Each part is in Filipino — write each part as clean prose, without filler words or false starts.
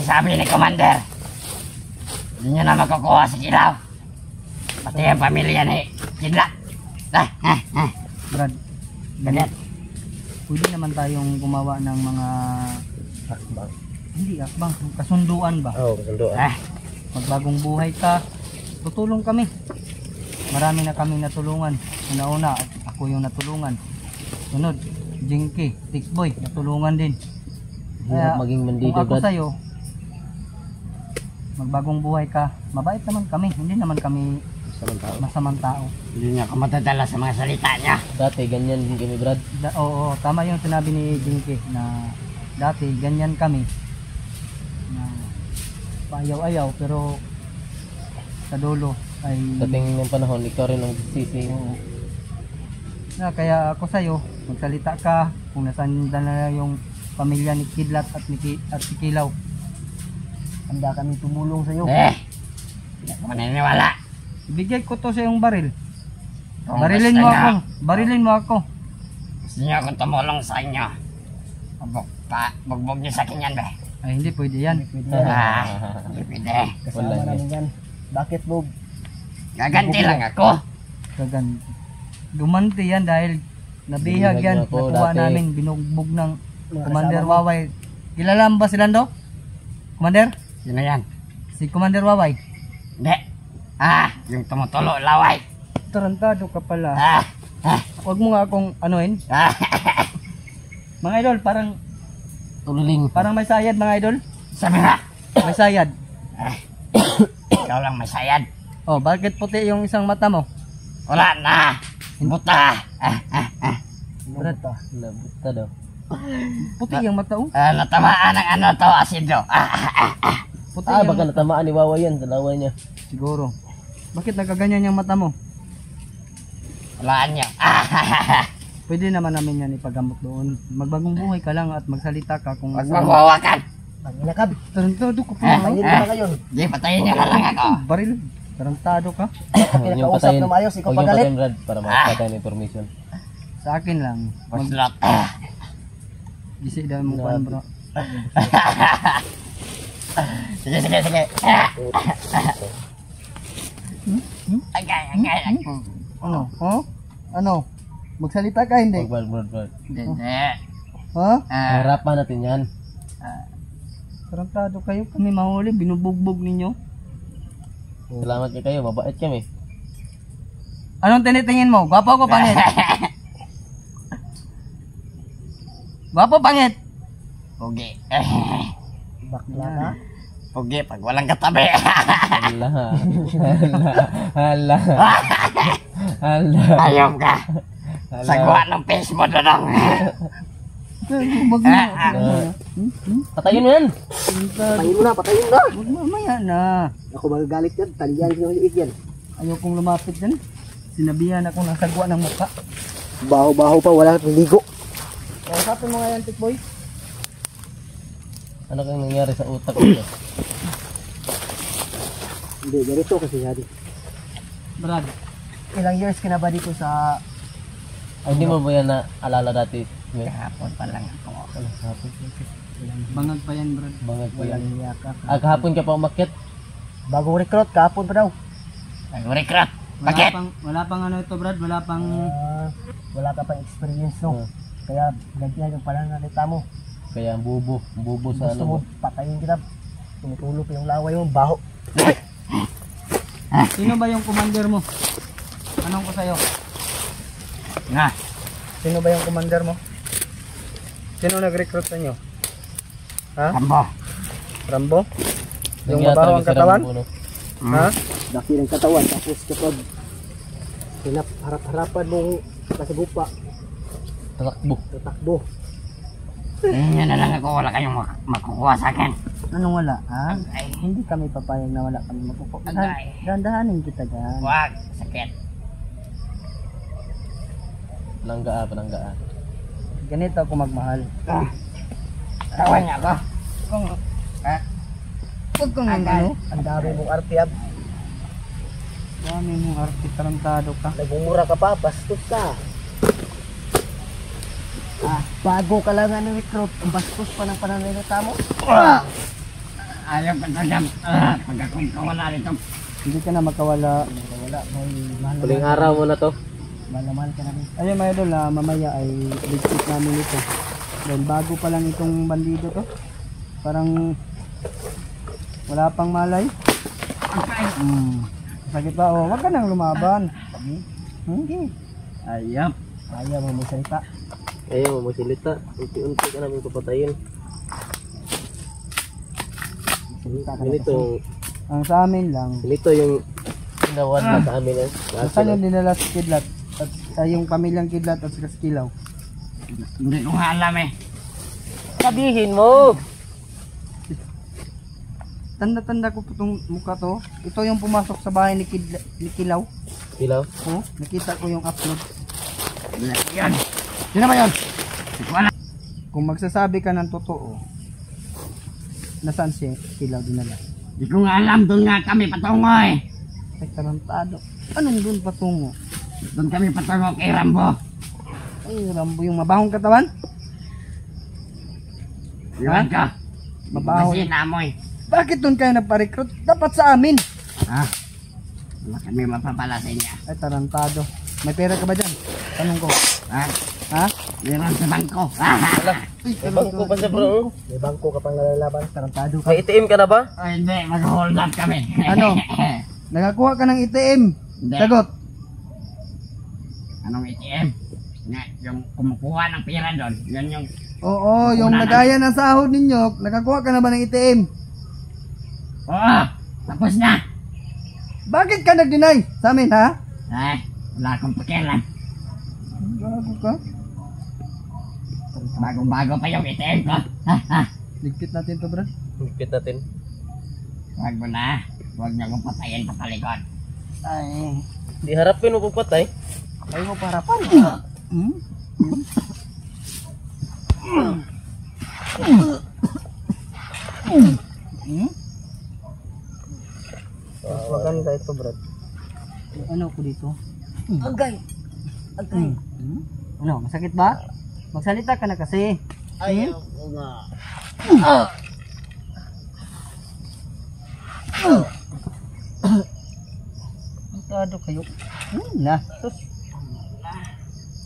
sabi ni Commander, hindi nyo na makukuha si Kilaw. Pati ang pamilya ni Kidlat. Brad, Ganyan. pwede naman tayong gumawa ng mga Akbang. hindi akbang, kasunduan ba? Oo, kasunduan. Magbagong buhay ka, tutulong kami. Marami na kaming natulungan. Una-una, ako yung natulungan. Sunod, Jinky, Tikboy, natulungan din. Hirap maging bandido, kung ako Brad. sa'yo, magbagong buhay ka, mabait naman kami. Hindi naman kami Masamang tao. masamang tao. Hindi niya ako matadala sa mga salita niya. Dati ganyan din kami, Brad. Oo, tama yung sinabi ni Jinky na dati ganyan kami. Na paayaw-ayaw pero sa dulo ay Dating ng panahon, ikaw rin ang sisi. na kaya ako sa'yo, magsalita ka kung nasaan na yung pamilya ni Kidlat at si Kilaw. Handa kami tumulong sa'yo. Hindi ako maniniwala. Ibigay ko to sa yung baril. Kung Barilin gusto mo niya, ako. Barilin mo ako. Gusto niyo akong tumulong sa inyo. Bugbog niyo sa akin yan, be. Ay hindi pwede yan. Hindi pwede. Wala niya. yan. Bakit Bob? Gaganti lang ako. Gagan. Gumanti yan dahil nabihag Nabihag yan. niyo ako Nakuha dati. namin. Binugbog ng Commander Waway. Kilala mo ba si Lando? Commander? Sino yan? Si Commander Waway. Hindi. Yung tumutulo, laway. Tarantado ka pala. Ah, Huwag mo nga akong anuin. Mga idol, parang Tululing. may sayad mga idol. sabi nga. May sayad. Ikaw lang may sayad. Oh, bakit puti yung isang mata mo? Wala na. Buta. Brad, Nabuta daw. puti yung mata oh. Natamaan ng ano to, asido. Puti yung Baka natamaan ni Wawa yan sa laway niya. siguro. Bakit nagkaganyan yung mata mo? Walaan niyo. Pwede naman namin yan ipagamot doon. Magbagong buhay ka lang at magsalita ka kung Huwag magwawakan. Pangilakab. Tarantado ka pa. Di, patayin niyo na lang ako. Baril. Tarantado ka. Yung patayin. Huwag yung patayin, Brad, para makapatay ng information. Sa akin lang. Puslot. Gisi daw mo pa bro. Sige, sige, sige. Agay. Ano? Oh? Ano? Magsalita ka hindi? Brad. Hindi. Ha? Harapan natin yan. Tarantado kayo. Kami mahuli. Binubugbog ninyo. Salamat kayo, mabait kami. Anong tinitingin mo? Gwapo ko pangit? Gwapo pangit? Pugi. Bakla ka? Pugi pag walang katabi. Hala. Ayom ka. Sagwa ng face mo doon. Wag mo. Patayin mo yan. Patayin mo na. Wag mamaya na. Ako magagalit yan, talian ko yung liit yan. Ayokong lumapit dyan. Sinabihan ako ng sagwa ng mukha. Baho-baho pa, wala nang ligo. Kausapin mo nga yan, Tikboy. Ano kang nangyari sa utak mo? Hindi, ganito kasi nga di. Brad, Ilang years ka na ba dito sa... Hindi mo ba yan naalala dati? Kahapon pa lang ako. bangag pa yan, Brad. Bangag pa yan. Walang niya ka. Kahapon ka pa umakyat? Bagong recruit, kahapon pa daw. Nag-recruit. Bakit? Wala pang ano ito, Brad. Wala pang... Wala ka pang experience, no? Kaya ganyan yung pananalita mo. Kaya ang bubo sa Gusto mo, ano. patayin kita. Tumutulo pa yung laway yung baho. Sino ba yung commander mo? Anong ko sa'yo? Nga. Sino ba yung commander mo? Sino nag-recruit sa inyo? Ha? Rambo. Rambo? Yung Nangyari mabaho ang talaga si katawan? Rambo, no? Ha? Laki ng katawan, tapos kapag harap-harapan mong kasagupa, tatakbo. Tingin nyo na lang ako. Wala kayong makukuha sa akin. Anong wala? Ha? Agay. Hindi kami papayag na wala kami makukuha. Agay. Dandahanin kita dyan. Huwag. Sakit. Pananggaan. Ganito ako magmahal. Tawan niya ako. Kung... Ha? Huwag kang Agay. ano. Ang dami mong artiab. Dami mong tarantado ka. Nagmumura ka pa, bastos ka. Bago ka lang ano recruit, ang bastos pa ng pananalita mo. Ayaw ka na pag akong kawala rito. Hindi ka na makawala. Wala, may mahal Huling naman. araw mo na to. Mahal na mahal ka namin. Ayun mga idol, mamaya ay ligpit namin ito. Dahil bago pa lang itong bandido to. Parang wala pang malay. Sakit ba? Oh, wag ka nang lumaban. Hindi. Ayop. Ayaw mo may salita. Ayaw mo silita. Unti-unti ka namin papatayin. Salita ka na kasi. Ganito, Ang sa amin lang. ganito yung ginawa na sa amin. Saan yung dinala sa Kidlat? At yung pamilyang Kidlat at sa Kilaw. Hindi ko nga alam eh. Sabihin mo! Tanda-tanda ko po itong mukha to. Ito yung pumasok sa bahay ni Kilaw. Kilaw? Oh, nakita ko yung upload. Yan. Sino ba yun? Hindi ko alam. Kung magsasabi ka ng totoo, nasaan si Kilaw dinala? Hindi ko nga alam. Doon nga kami patungo eh. Ay, tarantado. Anong doon patungo? Doon kami patungo kay Rambo. Ay, Rambo yung mabahong katawan? Iwan ka. Mabaho. Kasi namoy. Bakit doon kayo nagpa-recruit? Dapat sa amin. Ha? Wala kami mapapala sa inyo. Ay, tarantado. May pera ka ba dyan? Tanong ko. Ha? Ha? Meron sa bangko. May bangko pa siya bro. May bangko ka pang nalalaban. Tarantado ka. May ATM ka na ba? Ay, hindi. Mag-hold up kami. Ano? Nakakuha ka ng ATM. Hindi. Sagot. Anong ATM? Nga, yung kumukuha ng pera doon. Yun yung... Oo, yung Una na. nagaya ng sahod ninyo, nakakuha ka na ba ng ATM? Oo! Tapos na! Bakit ka nag-deny sa amin, ha? Ay, wala akong pakialam. Gago ka. Bagong-bago pa yung ATM ko. Ligpit natin to, Brad. Higpit natin. Wag mo na. Huwag niyo akong patayin pa talikod. Ay, Di harapin mo pagpatay. kayo mo parapan. Hmm? Hmm? Maganda ito, Brad. Ano ko dito? Agay! Agay! Hmm? Ano, masakit ba? Magsalita ka na kasi. Ayaw ko nga. Magkado kayo. Na. Sus.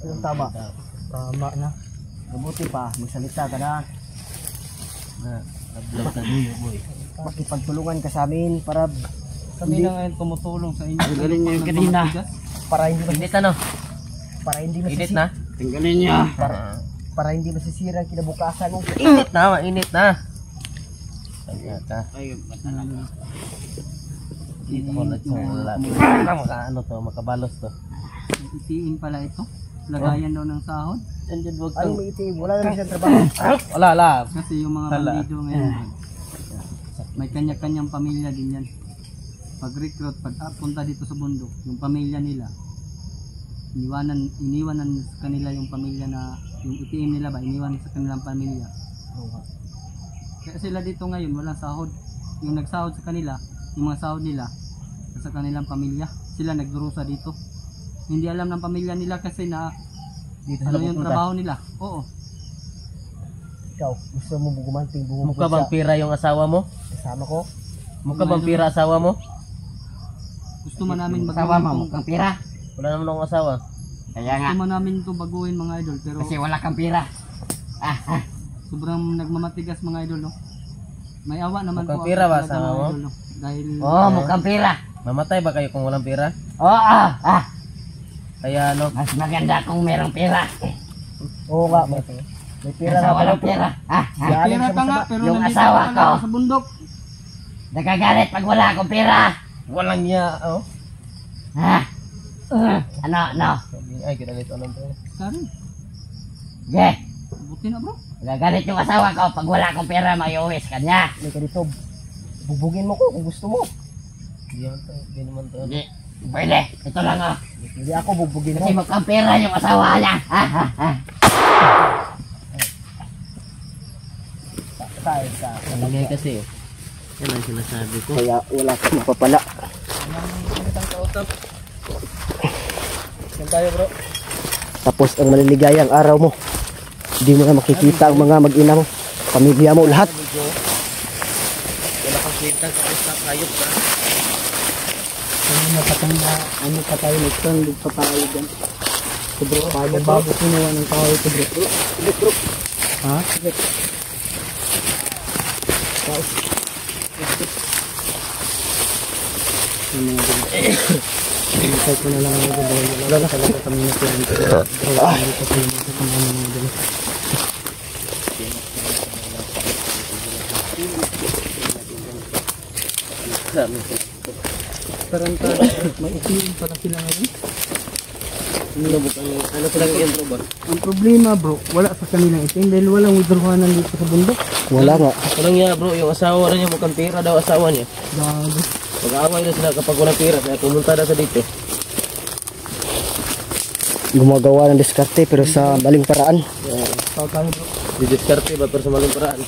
Yung tama. Tama na. Mabuti pa, magsalita ka na. Nag-vlog na niyo boy. Makipagtulungan ka sa amin para Kami na ngayon tumutulong sa inyo. Tanggalin niyo yung kanina. para hindi Init ano? para hindi Init masisira, na? Tanggalin niyo. para hindi masisira ang kinabukasan mo. Init na, mainit na. Kanya ka. Ayaw pa talaga. Dito ko na ito. Ano to, makabalos to. Itiin pala ito. Lagayan daw ng sahod. Andyan wag Ano kang... may itim? Wala naman siyang trabaho. Wala, wala. Kasi yung mga Hala. bandido ngayon, may kanya-kanyang pamilya din yan. Pag-recruit, pag-punta dito sa bundok, yung pamilya nila, iniwanan sa kanila yung pamilya na, yung itim nila ba, iniwan sa kanilang pamilya. Kaya sila dito ngayon, walang sahod. Yung nagsahod sa kanila, yung mga sahod nila, sa kanilang pamilya, sila nagdurusa dito. Hindi alam ng pamilya nila kasi na Dito ano sila yung pupunta. trabaho nila. Oo. Ikaw, gusto mo gumanting buhok Mukha bang pira yung asawa mo? kasama ko? Mukha bang pira asawa mo? Gusto man namin Asawa baguhin mo, tong- mukhang pira. Wala naman akong asawa. Kaya nga. gusto man namin ito baguhin mga idol, pero Kasi wala kang pira. sobrang nagmamatigas mga idol, no? May awa naman Mukhang po pira ba, talaga, sama mga mo? idol, no? Dahil Oo, mukhang pira. Mamatay ba kayo kung walang pira? Oo, Kaya ano, mas maganda kung merong pira. Oo nga, may pira Kaysa na pala. walang pira. may pera ka nga, pero Yung nandito asawa ka ko. lang sa bundok. Nagagalit pag wala akong pira. walang niya, oh. Ano? Ay, kita dito anong pera. Karen, Sige. buti na bro. Nagagalit yung asawa ko pag wala akong pera, may uwi sa kanya. May ka dito. Bubugin mo ko kung gusto mo. Hindi naman to. Hindi. Pwede. Ito lang oh. Hindi ako bubugin mo. Kasi mukhang pera yung asawa niya. Tayo sa. Malagay kasi, oh. Yan ang sinasabi ko. Kaya wala kang mapapala. Yan tayo bro. Tapos ang maliligayang araw mo. Hindi mo na makikita ang mga mag-ina mo. Pamilya mo, lahat. Wala kwenta ka sa hayop ka. Ano pa tayo nagtandog pa tayo dyan. So bro, bago kinuha ng tao ito bro. Bro. Ha? Sige. Tapos. Hintay ko na lang ako dahil wala na talaga kami na kwento. Parang may itim pala sila ngayon. Ano pa lang intro ba? Ang problema bro, wala sa kanilang itim dahil walang withdrawhanan dito sa bundok. Wala nga. Walang niya bro, yung asawa na niya mukhang pira daw asawa niya. Gago. Pag-aaway na sila kapag walang pira, kaya pumunta na sa dito. Gumagawa ng diskarte pero sa maling paraan. Tao tayo bro. Didiskarte ba pero sa maling paraan.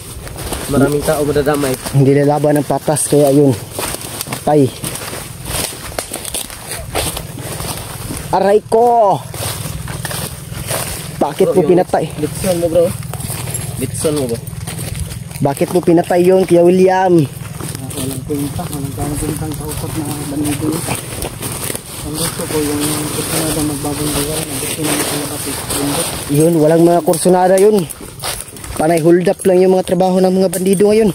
Maraming tao madadamay. Hindi lalaban ng patas kaya yun. Patay. Aray ko! Bakit mo pinatay? Litson mo bro. Litson mo ba? Bakit mo pinatay yun, Kuya William? Walang kwenta, walang kwentang kausap na bandido yun. Ang gusto ko yung kursunada magbagong lugar na gusto na makalapit bundok. Yun, walang mga kursunada yun. Panay hold up lang yung mga trabaho ng mga bandido ngayon.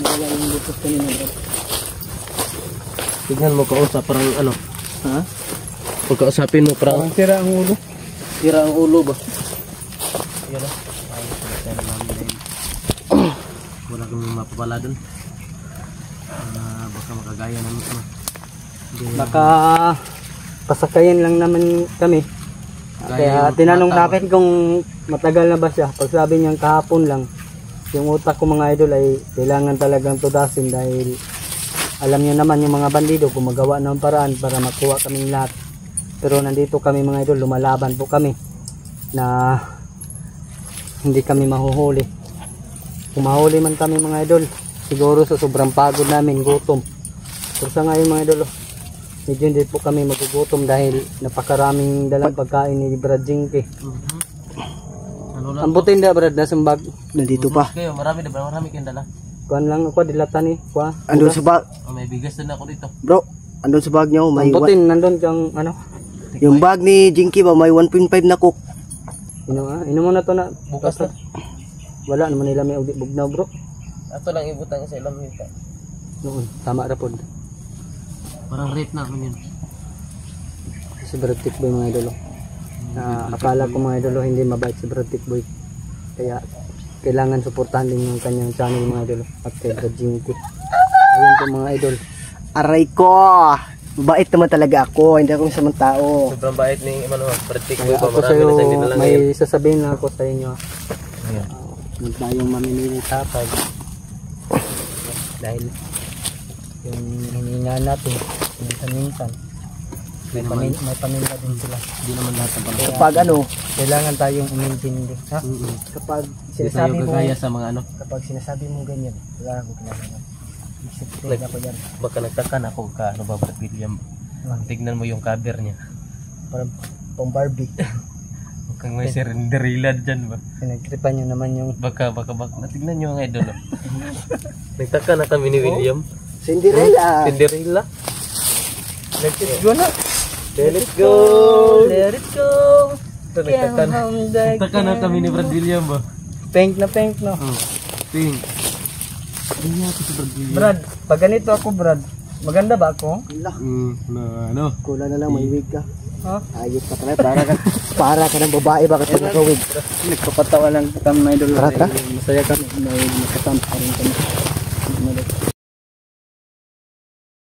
Wala yung gusto kanina bro. Tignan mo kausap parang ano. Ha? Pagkausapin mo parang Parang sira ang ulo. tira ang ulo ba? Yan o. Wala kang mapapala dun. Baka makagaya ng ano. Baka pasakayan lang naman kami. Kaya tinanong namin kung matagal na ba siya. Pag sabi niyang kahapon lang, yung utak ko mga idol ay kailangan talagang tudasin dahil alam niyo naman yung mga bandido gumagawa ng paraan para makuha kaming lahat. Pero nandito kami mga idol, lumalaban po kami na hindi kami mahuhuli. Kung mahuli man kami mga idol, siguro sa sobrang pagod namin, gutom. Pero sa ngayon mga idol, medyo hindi po kami magugutom dahil napakaraming dalang pagkain ni Brad Jinky. Ano lang? Ang butin na Brad, nasa bag. Nandito pa. Kayo, marami diba? Marami kayong dala. Kuhan lang ako, dilatan eh. Kuha. Andun sa bag. Oh, may bigas din ako dito. Bro, andun sa bag niyo. May Ang butin, nandun kang ano. yung bag ni Jinky ba, may 1.5 na cook. Ino mo na to na. Bukas na. Wala naman nila may bugnaw bro. Ato lang ibutang sa ilang minta. Noon, tama ra pod. Parang rate na yun. Si Brad Boy mga idolo. Akala ko mga idolo hindi mabait si Brad Boy. Kaya kailangan suportahan din yung kanyang channel mga idolo at kay Brad Jinky. Ayun po mga idol. Aray ko! Mabait naman talaga ako, hindi ako isang tao. Sobrang bait ni Emmanuel. Pratik Kaya ba? ako Marami sa'yo, na sa nila lang may ngayon. sasabihin na ako sa inyo. Ayan. Huwag tayong mamimili tapag. Dahil yung hininga natin, minsan-minsan, may pamilya din sila. Hindi naman lahat ng pamilya. Kapag ano, Kailangan tayong umintindi. Ha? kapag Hindi tayo sinasabi mo, gagaya sa mga ano. kapag sinasabi mo ganyan, kailangan ko kailangan. Isip ako dyan. Baka nagtaka na ako ka ano ba Brad William. Tignan mo yung cover niya. Parang pang Barbie. Mukhang may Cinderella dyan ba? Pinagtripan nyo naman yung Baka. Tignan nyo ang idol. Nagtaka na kami ni William. Cinderella! Cinderella? let's go na. Let's go! Let it go. Ito, nagtaka na kami ni Brad William ba? Pink na pink no. Oh, pink. Ano nga ito si Brad William? Brad, pag ganito ako Brad, maganda ba ako? Ano? Kula na lang, may wig ka. Ha? Ayos ka talaga, para ka ng babae, bakit ka nakawig? Nagpapatawa lang kami mga idol. Tara, tara. Masaya kami, may nakatampa rin kami.